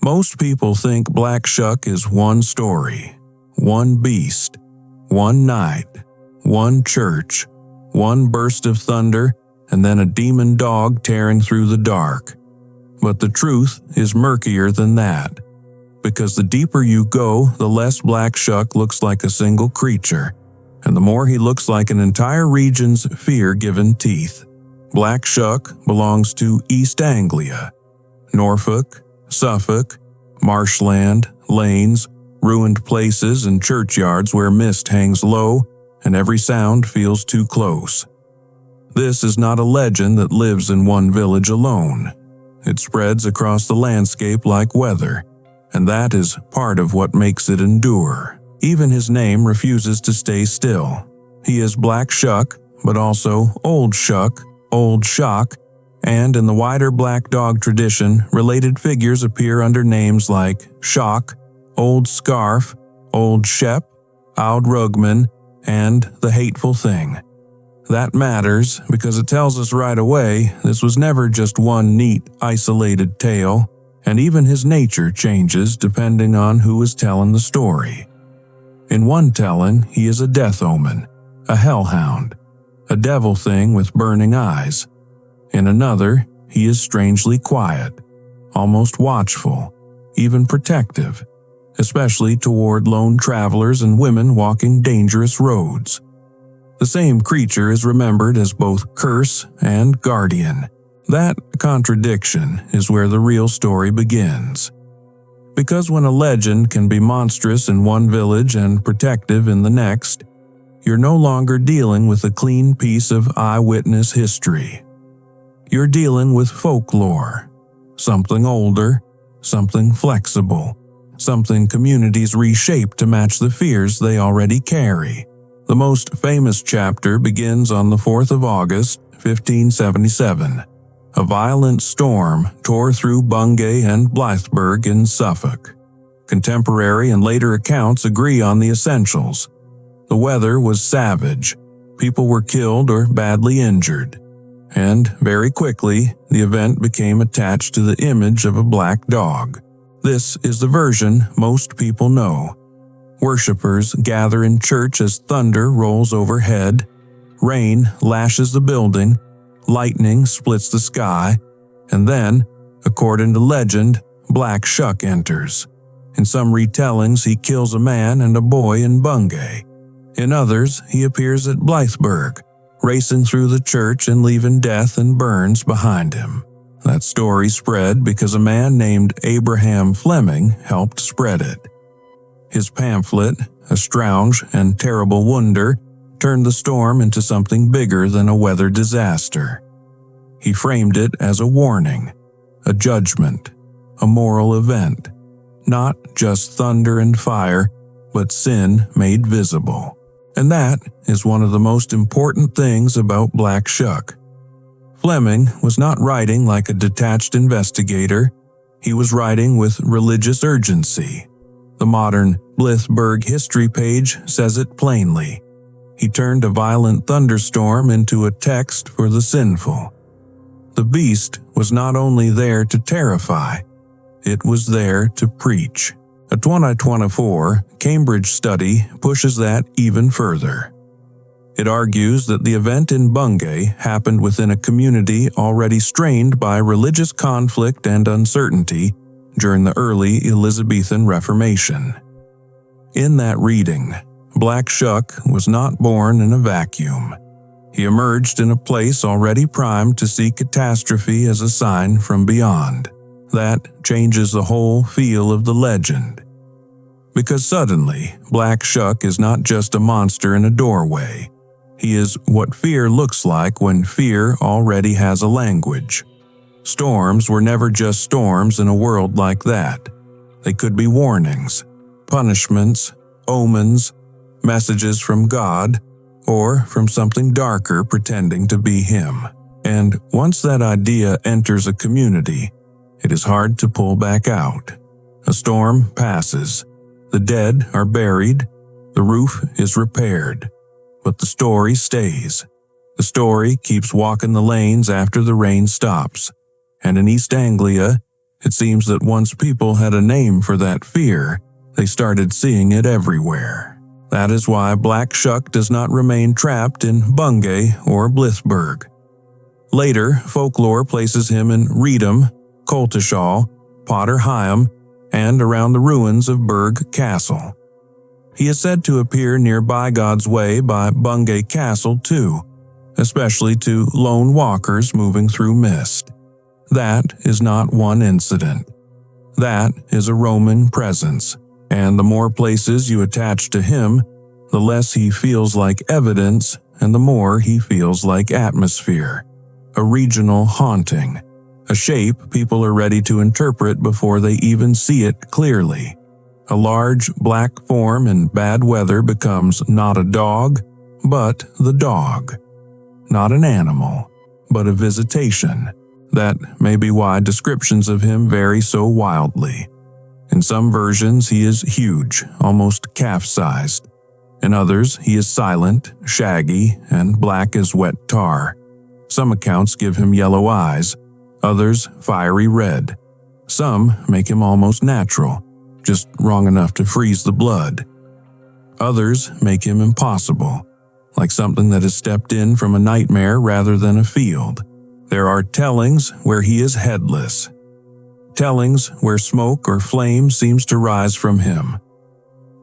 Most people think Black Shuck is one story, one beast, one night, one church, one burst of thunder, and then a demon dog tearing through the dark. But the truth is murkier than that, because the deeper you go, the less Black Shuck looks like a single creature, and the more he looks like an entire region's fear-given teeth. Black Shuck belongs to East Anglia, Norfolk, Suffolk, marshland, lanes, ruined places and churchyards where mist hangs low and every sound feels too close. This is not a legend that lives in one village alone. It spreads across the landscape like weather, and that is part of what makes it endure. Even his name refuses to stay still. He is Black Shuck, but also Old Shuck, Old Shock, and in the wider black dog tradition, related figures appear under names like Shock, Old Scarf, Old Shep, Oud Rugman, and The Hateful Thing. That matters because it tells us right away this was never just one neat, isolated tale, and even his nature changes depending on who is telling the story. In one telling, he is a death omen, a hellhound, a devil thing with burning eyes. In another, he is strangely quiet, almost watchful, even protective, especially toward lone travelers and women walking dangerous roads. The same creature is remembered as both curse and guardian. That contradiction is where the real story begins. Because when a legend can be monstrous in one village and protective in the next, you're no longer dealing with a clean piece of eyewitness history. You're dealing with folklore, something older, something flexible, something communities reshape to match the fears they already carry. The most famous chapter begins on the 4th of August, 1577. A violent storm tore through Bungay and Blythburgh in Suffolk. Contemporary and later accounts agree on the essentials. The weather was savage, people were killed or badly injured, and very quickly the event became attached to the image of a black dog. This is the version most people know. Worshippers gather in church as thunder rolls overhead, rain lashes the building, lightning splits the sky, and then, according to legend, Black Shuck enters. In some retellings, he kills a man and a boy in Bungay. In others, he appears at Blythburgh, racing through the church and leaving death and burns behind him. That story spread because a man named Abraham Fleming helped spread it. His pamphlet, A Strange and Terrible Wonder, turned the storm into something bigger than a weather disaster. He framed it as a warning, a judgment, a moral event, not just thunder and fire, but sin made visible. And that is one of the most important things about Black Shuck. Fleming was not writing like a detached investigator, he was writing with religious urgency. The modern Blythburgh history page says it plainly. He turned a violent thunderstorm into a text for the sinful. The beast was not only there to terrify, it was there to preach. A 2024 Cambridge study pushes that even further. It argues that the event in Bungay happened within a community already strained by religious conflict and uncertainty during the early Elizabethan Reformation. In that reading, Black Shuck was not born in a vacuum. He emerged in a place already primed to see catastrophe as a sign from beyond. That changes the whole feel of the legend. Because suddenly, Black Shuck is not just a monster in a doorway. He is what fear looks like when fear already has a language. Storms were never just storms in a world like that. They could be warnings, punishments, omens, messages from God, or from something darker pretending to be him. And once that idea enters a community, it is hard to pull back out. A storm passes, the dead are buried, the roof is repaired, but the story stays. The story keeps walking the lanes after the rain stops. And in East Anglia, It seems that once people had a name for that fear, they started seeing it everywhere. That is why Black Shuck does not remain trapped in Bungay or Blythburgh. Later, folklore places him in Reedham, Coltishall, Potter Heigham, and around the ruins of Burgh Castle. He is said to appear near God's Way by Bungay Castle too, especially to lone walkers moving through mist. That is not one incident. That is a roaming presence, and the more places you attach to him, the less he feels like evidence and the more he feels like atmosphere. A regional haunting, a shape people are ready to interpret before they even see it clearly. A large black form in bad weather becomes not a dog, but the dog. Not an animal, but a visitation. That may be why descriptions of him vary so wildly. In some versions he is huge, almost calf-sized. In others he is silent, shaggy, and black as wet tar. Some accounts give him yellow eyes, others fiery red. Some make him almost natural, just wrong enough to freeze the blood. Others make him impossible, like something that has stepped in from a nightmare rather than a field. There are tellings where he is headless. Tellings where smoke or flame seems to rise from him.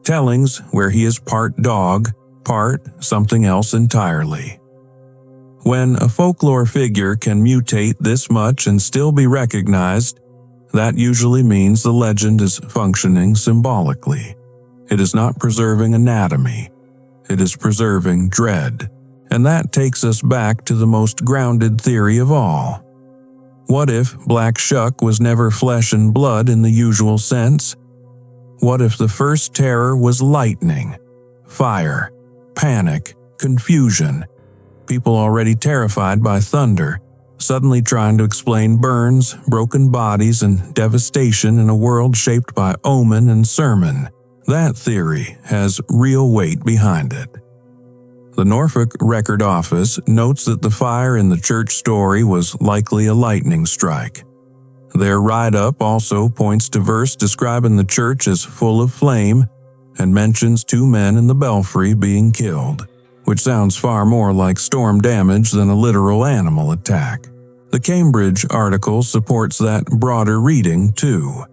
Tellings where he is part dog, part something else entirely. When a folklore figure can mutate this much and still be recognized, that usually means the legend is functioning symbolically. It is not preserving anatomy. It is preserving dread. And that takes us back to the most grounded theory of all. What if Black Shuck was never flesh and blood in the usual sense? What if the first terror was lightning, fire, panic, confusion, people already terrified by thunder, suddenly trying to explain burns, broken bodies, and devastation in a world shaped by omen and sermon? That theory has real weight behind it. The Norfolk Record Office notes that the fire in the church story was likely a lightning strike. Their write-up also points to verse describing the church as full of flame and mentions 2 men in the belfry being killed, which sounds far more like storm damage than a literal animal attack. The Cambridge article supports that broader reading too.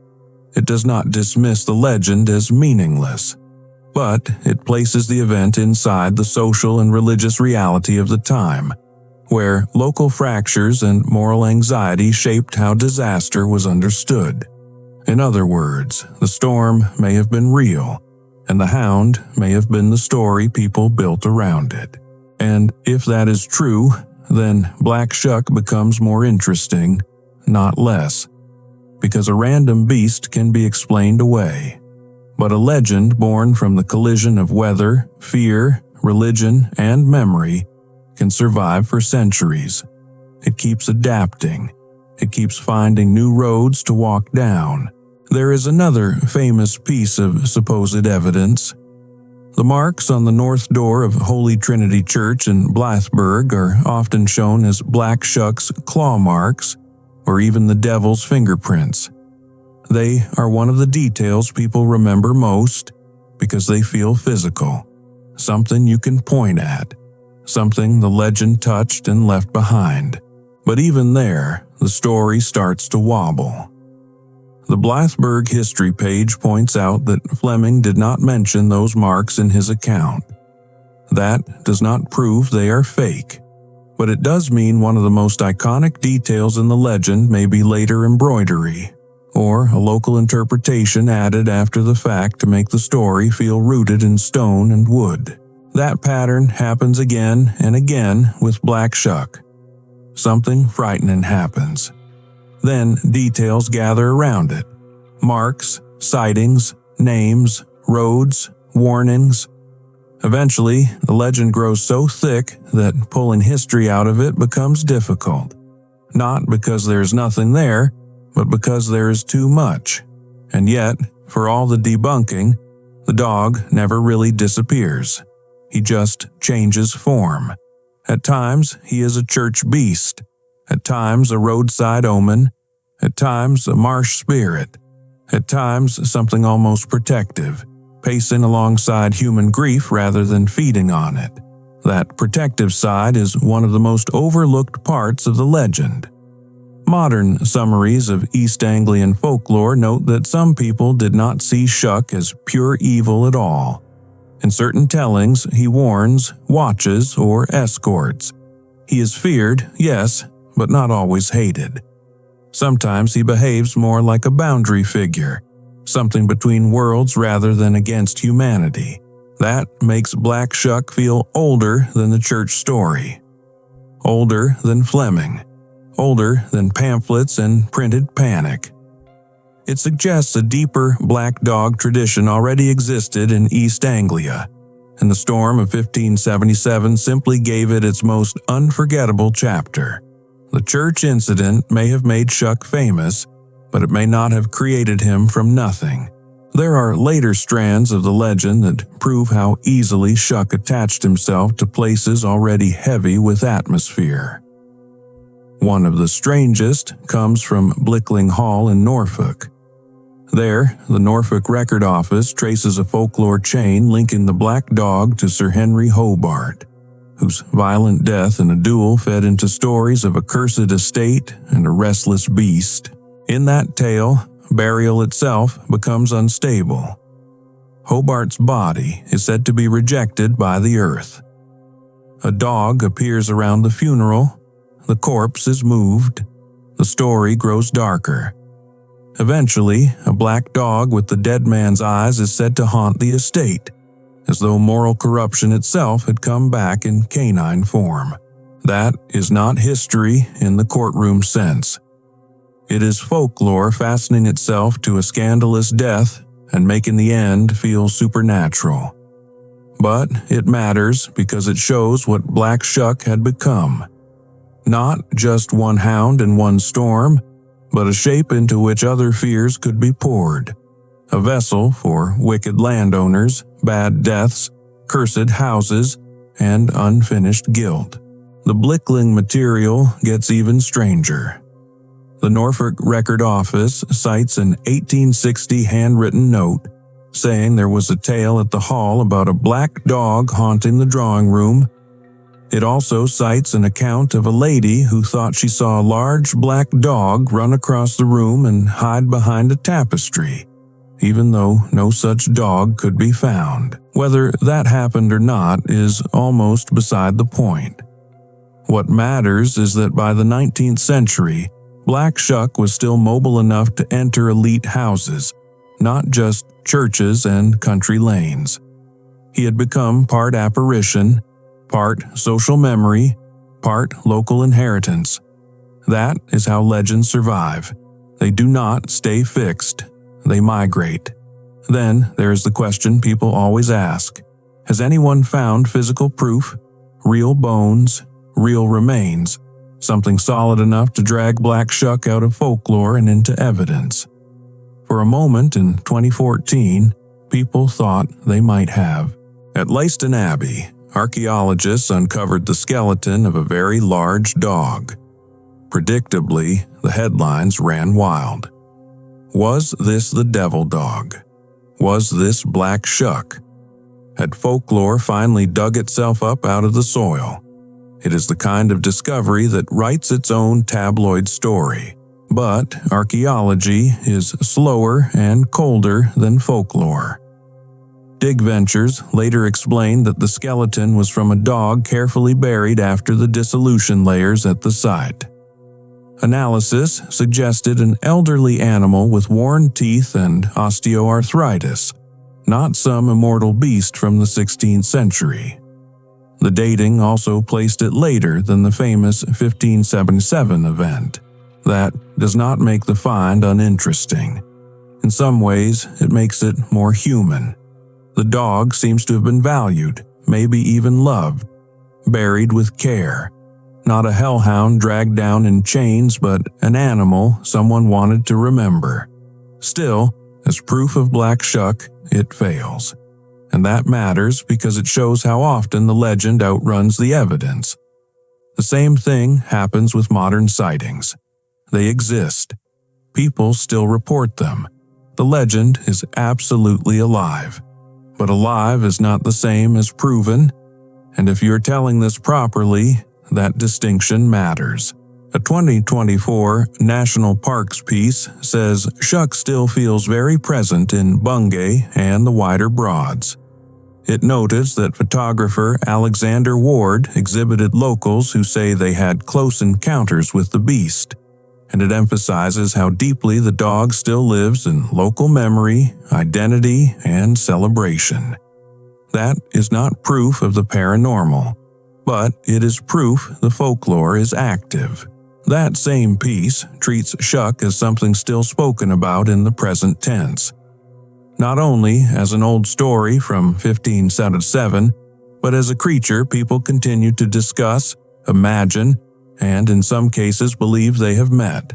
It does not dismiss the legend as meaningless, but it places the event inside the social and religious reality of the time, where local fractures and moral anxiety shaped how disaster was understood. In other words, the storm may have been real, and the hound may have been the story people built around it. And if that is true, then Black Shuck becomes more interesting, not less, because a random beast can be explained away. But a legend born from the collision of weather, fear, religion, and memory can survive for centuries. It keeps adapting. It keeps finding new roads to walk down. There is another famous piece of supposed evidence. The marks on the north door of Holy Trinity Church in Blythburgh are often shown as Black Shuck's claw marks, or even the devil's fingerprints. They are one of the details people remember most because they feel physical, something you can point at, something the legend touched and left behind. But even there, the story starts to wobble. The Blythburgh history page points out that Fleming did not mention those marks in his account. That does not prove they are fake, but it does mean one of the most iconic details in the legend may be later embroidery, or a local interpretation added after the fact to make the story feel rooted in stone and wood. That pattern happens again and again with Black Shuck. Something frightening happens. Then details gather around it. Marks, sightings, names, roads, warnings. Eventually, the legend grows so thick that pulling history out of it becomes difficult. Not because there's nothing there, but because there is too much. And yet, for all the debunking, the dog never really disappears. He just changes form. At times, he is a church beast. At times, a roadside omen. at times a marsh spirit, at times something almost protective, pacing alongside human grief rather than feeding on it. That protective side is one of the most overlooked parts of the legend. Modern summaries of East Anglian folklore note that some people did not see Shuck as pure evil at all. In certain tellings, he warns, watches, or escorts. He is feared, yes, but not always hated. Sometimes he behaves more like a boundary figure, something between worlds rather than against humanity. That makes Black Shuck feel older than the church story. Older than Fleming. Older than pamphlets and printed panic. It suggests a deeper black dog tradition already existed in East Anglia, and the storm of 1577 simply gave it its most unforgettable chapter. The church incident may have made Shuck famous, but it may not have created him from nothing. There are later strands of the legend that prove how easily Shuck attached himself to places already heavy with atmosphere. One of the strangest comes from Blickling Hall in Norfolk. There, the Norfolk Record Office traces a folklore chain linking the black dog to Sir Henry Hobart, whose violent death in a duel fed into stories of a cursed estate and a restless beast. In that tale, burial itself becomes unstable. Hobart's body is said to be rejected by the earth. A dog appears around the funeral. The corpse is moved. The story grows darker. Eventually, a black dog with the dead man's eyes is said to haunt the estate, as though moral corruption itself had come back in canine form. That is not history in the courtroom sense. It is folklore fastening itself to a scandalous death and making the end feel supernatural. But it matters because it shows what Black Shuck had become. Not just one hound and one storm, but a shape into which other fears could be poured. A vessel for wicked landowners, bad deaths, cursed houses, and unfinished guilt. The Blickling material gets even stranger. The Norfolk Record Office cites an 1860 handwritten note saying there was a tale at the hall about a black dog haunting the drawing room. It also cites an account of a lady who thought she saw a large black dog run across the room and hide behind a tapestry, even though no such dog could be found. Whether that happened or not is almost beside the point. What matters is that by the 19th century, Black Shuck was still mobile enough to enter elite houses, not just churches and country lanes. He had become part apparition, part social memory, part local inheritance. That is how legends survive. They do not stay fixed, they migrate. Then there is the question people always ask: has anyone found physical proof, real bones, real remains, something solid enough to drag Black Shuck out of folklore and into evidence? For a moment in 2014, people thought they might have. At Leiston Abbey, archaeologists uncovered the skeleton of a very large dog. Predictably, the headlines ran wild. Was this the devil dog? Was this Black Shuck? Had folklore finally dug itself up out of the soil? It is the kind of discovery that writes its own tabloid story. But archaeology is slower and colder than folklore. Dig Ventures later explained that the skeleton was from a dog carefully buried after the dissolution layers at the site. Analysis suggested an elderly animal with worn teeth and osteoarthritis, not some immortal beast from the 16th century. The dating also placed it later than the famous 1577 event. That does not make the find uninteresting. In some ways, it makes it more human. The dog seems to have been valued, maybe even loved, buried with care. Not a hellhound dragged down in chains, but an animal someone wanted to remember. Still, as proof of Black Shuck, it fails. And that matters because it shows how often the legend outruns the evidence. The same thing happens with modern sightings. They exist. people still report them. The legend is absolutely alive. But alive is not the same as proven, and if you're telling this properly, that distinction matters. A 2024 National Parks piece says Shuck still feels very present in Bungay and the wider Broads. It noted that photographer Alexander Ward exhibited locals who say they had close encounters with the beast, and it emphasizes how deeply the dog still lives in local memory, identity, and celebration. That is not proof of the paranormal, but it is proof the folklore is active. That same piece treats Shuck as something still spoken about in the present tense. Not only as an old story from 1577, but as a creature people continue to discuss, imagine, and in some cases believe they have met.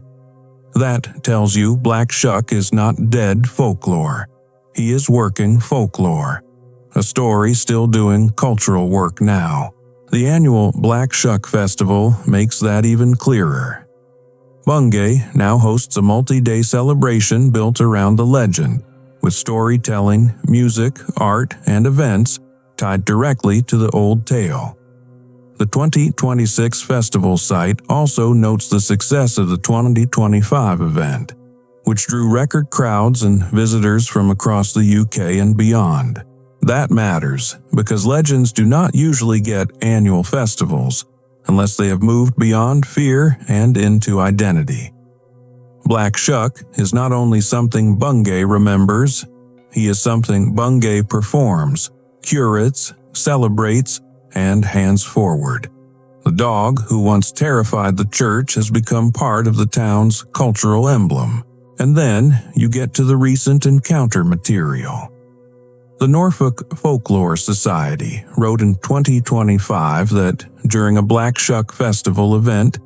That tells you Black Shuck is not dead folklore. He is working folklore. A story still doing cultural work now. The annual Black Shuck Festival makes that even clearer. Bungay now hosts a multi-day celebration built around the legend, with storytelling, music, art, and events tied directly to the old tale. The 2026 festival site also notes the success of the 2025 event, which drew record crowds and visitors from across the UK and beyond. That matters, because legends do not usually get annual festivals unless they have moved beyond fear and into identity. Black Shuck is not only something Bungay remembers, he is something Bungay performs, curates, celebrates, and hands forward. The dog who once terrified the church has become part of the town's cultural emblem. And then you get to the recent encounter material. The Norfolk Folklore Society wrote in 2025 that during a Black Shuck Festival event,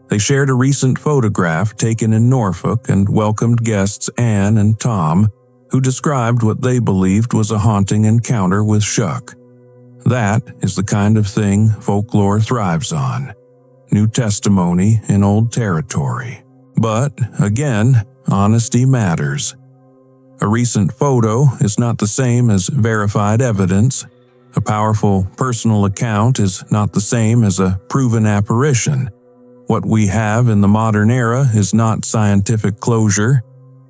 they shared a recent photograph taken in Norfolk and welcomed guests Anne and Tom, who described what they believed was a haunting encounter with Shuck. That is the kind of thing folklore thrives on. New testimony in old territory. But, again, honesty matters. A recent photo is not the same as verified evidence. A powerful personal account is not the same as a proven apparition. What we have in the modern era is not scientific closure.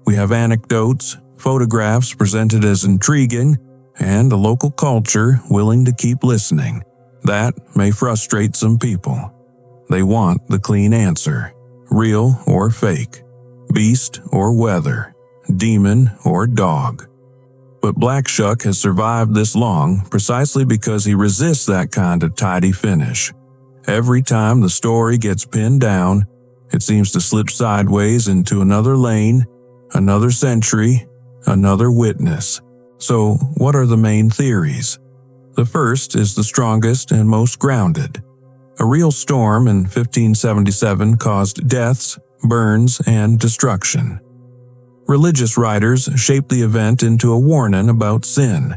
We have anecdotes, photographs presented as intriguing, and a local culture willing to keep listening. That may frustrate some people. They want the clean answer, real or fake, beast or weather, demon or dog. But Black Shuck has survived this long precisely because he resists that kind of tidy finish. Every time the story gets pinned down, it seems to slip sideways into another lane, another century, another witness. So, what are the main theories? The first is the strongest and most grounded. A real storm in 1577 caused deaths, burns, and destruction. Religious writers shaped the event into a warning about sin,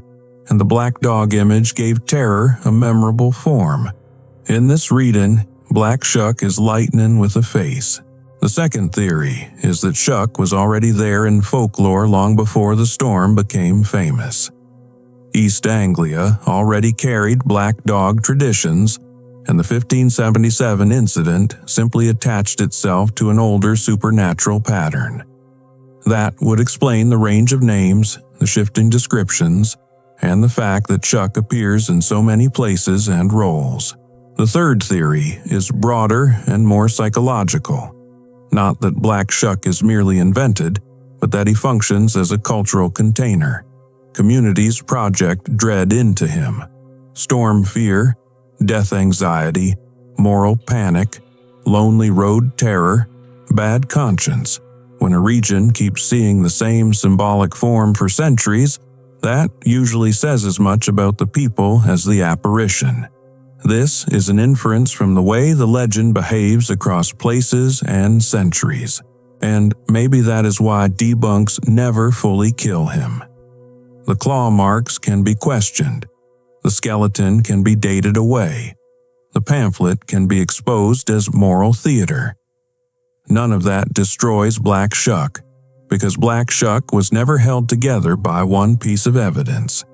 and the black dog image gave terror a memorable form. In this reading, Black Shuck is lightning with a face. The second theory is that Shuck was already there in folklore long before the storm became famous. East Anglia already carried black dog traditions, and the 1577 incident simply attached itself to an older supernatural pattern. That would explain the range of names, the shifting descriptions, and the fact that Shuck appears in so many places and roles. The third theory is broader and more psychological. Not that Black Shuck is merely invented, but that he functions as a cultural container. Communities project dread into him. Storm fear, death anxiety, moral panic, lonely road terror, bad conscience. When a region keeps seeing the same symbolic form for centuries, that usually says as much about the people as the apparition. This is an inference from the way the legend behaves across places and centuries, and maybe that is why debunks never fully kill him. The claw marks can be questioned. The skeleton can be dated away. The pamphlet can be exposed as moral theater. None of that destroys Black Shuck, because Black Shuck was never held together by one piece of evidence.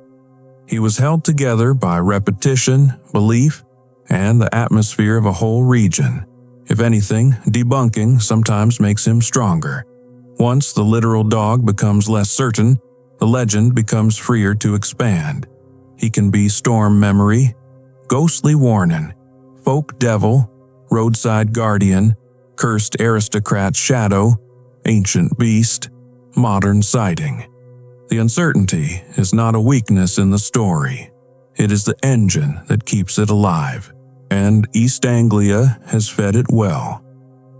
He was held together by repetition, belief, and the atmosphere of a whole region. If anything, debunking sometimes makes him stronger. Once the literal dog becomes less certain, the legend becomes freer to expand. He can be storm memory, ghostly warning, folk devil, roadside guardian, cursed aristocrat's shadow, ancient beast, modern sighting. The uncertainty is not a weakness in the story. It is the engine that keeps it alive, and East Anglia has fed it well.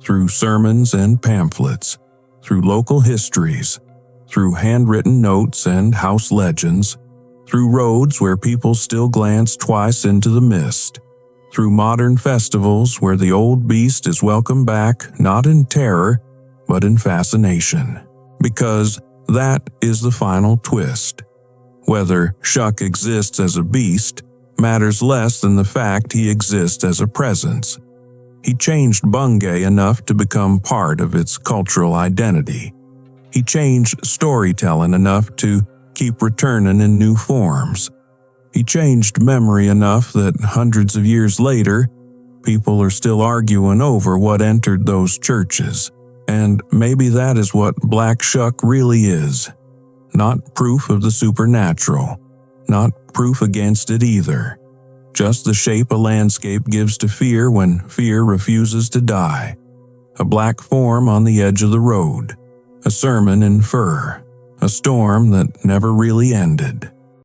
Through sermons and pamphlets, through local histories, through handwritten notes and house legends, through roads where people still glance twice into the mist, through modern festivals where the old beast is welcomed back not in terror, but in fascination. Because that is the final twist. Whether Shuck exists as a beast matters less than the fact he exists as a presence. He changed Bungay enough to become part of its cultural identity. He changed storytelling enough to keep returning in new forms. He changed memory enough that hundreds of years later, people are still arguing over what entered those churches. And maybe that is what Black Shuck really is. Not proof of the supernatural. Not proof against it either. Just the shape a landscape gives to fear when fear refuses to die. A black form on the edge of the road. A sermon in fur. A storm that never really ended.